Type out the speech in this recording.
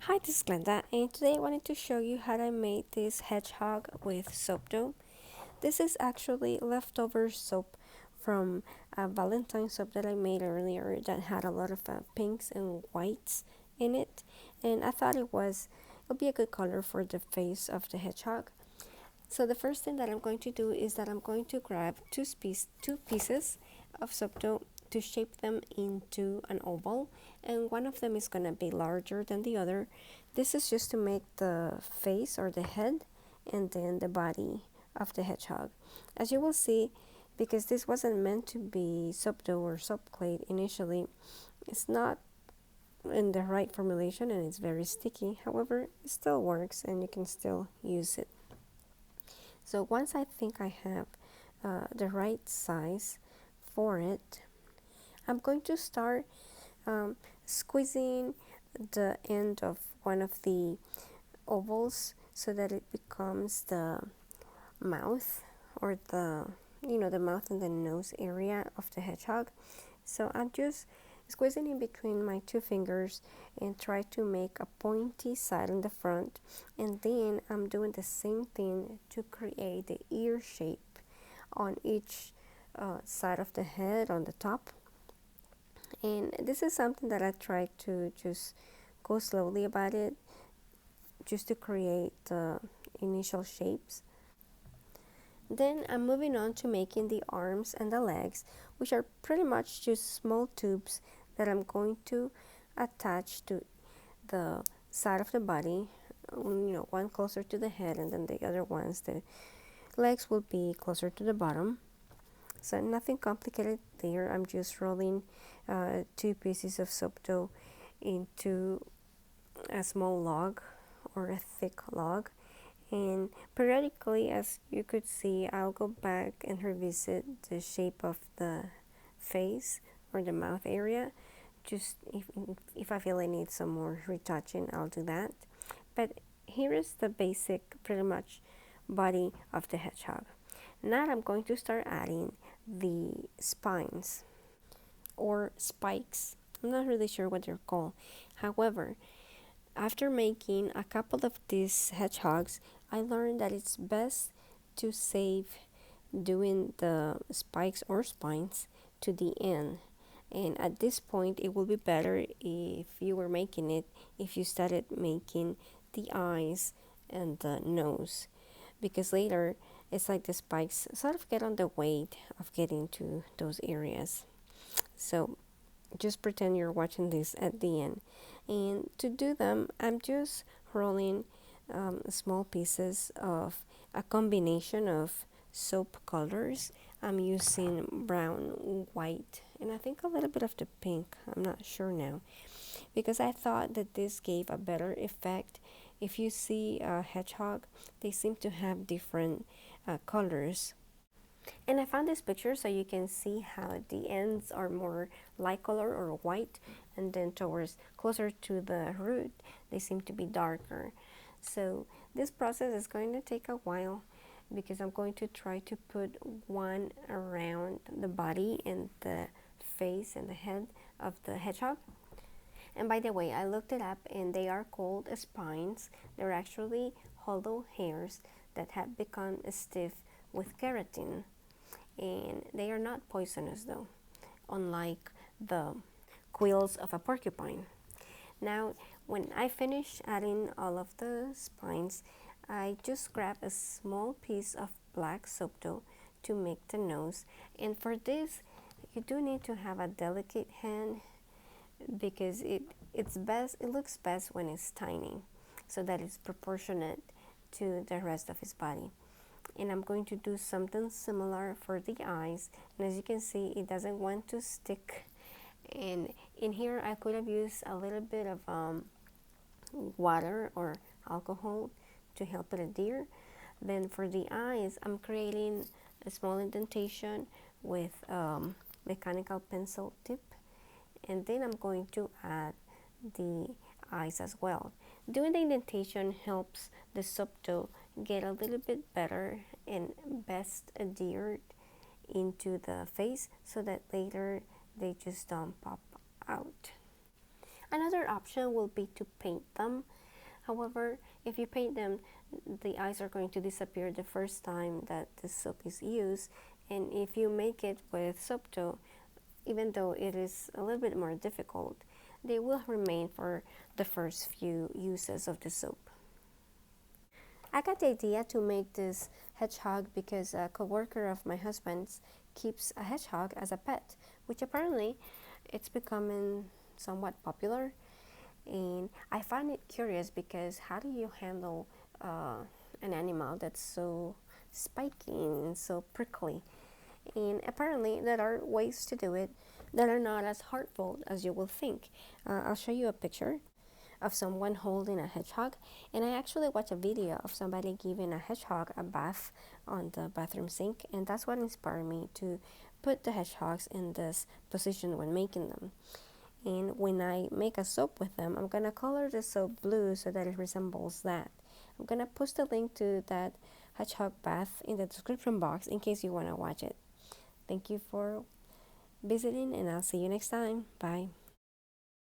Hi, this is Glenda, and today I wanted to show you how I made this hedgehog with soap dough. This is actually leftover soap from a Valentine soap that I made earlier that had a lot of pinks and whites in it, and I thought it'll be a good color for the face of the hedgehog. So the first thing that I'm going to do is that I'm going to grab two pieces of soap dough to shape them into an oval, and one of them is going to be larger than the other. This is just to make the face or the head and then the body of the hedgehog. As you will see, because this wasn't meant to be soap dough or soap clay initially, it's not in the right formulation and it's very sticky. However, it still works and you can still use it. So once I think I have the right size for it, I'm going to start squeezing the end of one of the ovals so that it becomes the mouth or the mouth and the nose area of the hedgehog. So I'm just squeezing in between my two fingers and try to make a pointy side in the front, and then I'm doing the same thing to create the ear shape on each side of the head on the top. And this is something that I try to just go slowly about it, just to create the initial shapes. Then I'm moving on to making the arms and the legs, which are pretty much just small tubes that I'm going to attach to the side of the body, one closer to the head and then the other ones, the legs will be closer to the bottom. So nothing complicated there. I'm just rolling two pieces of soap dough into a small log or a thick log, and periodically, as you could see, I'll go back and revisit the shape of the face or the mouth area. Just if I feel I need some more retouching, I'll do that. But here is the basic, pretty much, body of the hedgehog. Now I'm going to start adding the spines or spikes. I'm not really sure what they're called. However, after making a couple of these hedgehogs, I learned that it's best to save doing the spikes or spines to the end. And at this point, it will be better if you were making it, if you started making the eyes and the nose, because later it's like the spikes sort of get on the weight of getting to those areas. So just pretend you're watching this at the end. And to do them, I'm just rolling small pieces of a combination of soap colors. I'm using brown, white, and I think a little bit of the pink. I'm not sure now, because I thought that this gave a better effect. If you see a hedgehog, they seem to have different colors. And I found this picture so you can see how the ends are more light color or white, and then towards closer to the root, they seem to be darker. So this process is going to take a while because I'm going to try to put one around the body and the face and the head of the hedgehog. And by the way, I looked it up and they are called spines. They're actually hollow hairs that have become stiff with keratin. And they are not poisonous though, unlike the quills of a porcupine. Now, when I finish adding all of the spines, I just grab a small piece of black soap dough to make the nose. And for this, you do need to have a delicate hand because it looks best when it's tiny, so that it's proportionate to the rest of his body. And I'm going to do something similar for the eyes, and as you can see, it doesn't want to stick. And in here I could have used a little bit of water or alcohol to help it adhere. Then for the eyes, I'm creating a small indentation with mechanical pencil tip, and then I'm going to add the eyes as well. Doing the indentation helps the soap dough get a little bit better and best adhered into the face so that later they just don't pop out. Another option will be to paint them. However, if you paint them, the eyes are going to disappear the first time that the soap is used. And if you make it with soap dough, even though it is a little bit more difficult, they will remain for the first few uses of the soap. I got the idea to make this hedgehog because a coworker of my husband's keeps a hedgehog as a pet, which apparently it's becoming somewhat popular. And I find it curious because how do you handle an animal that's so spiky and so prickly? And apparently, there are ways to do it that are not as hurtful as you will think. I'll show you a picture of someone holding a hedgehog, and I actually watched a video of somebody giving a hedgehog a bath on the bathroom sink, and that's what inspired me to put the hedgehogs in this position when making them. And when I make a soap with them, I'm gonna color the soap blue so that it resembles that. I'm gonna post a link to that hedgehog bath in the description box in case you wanna watch it. Thank you for visiting, and I'll see you next time. Bye.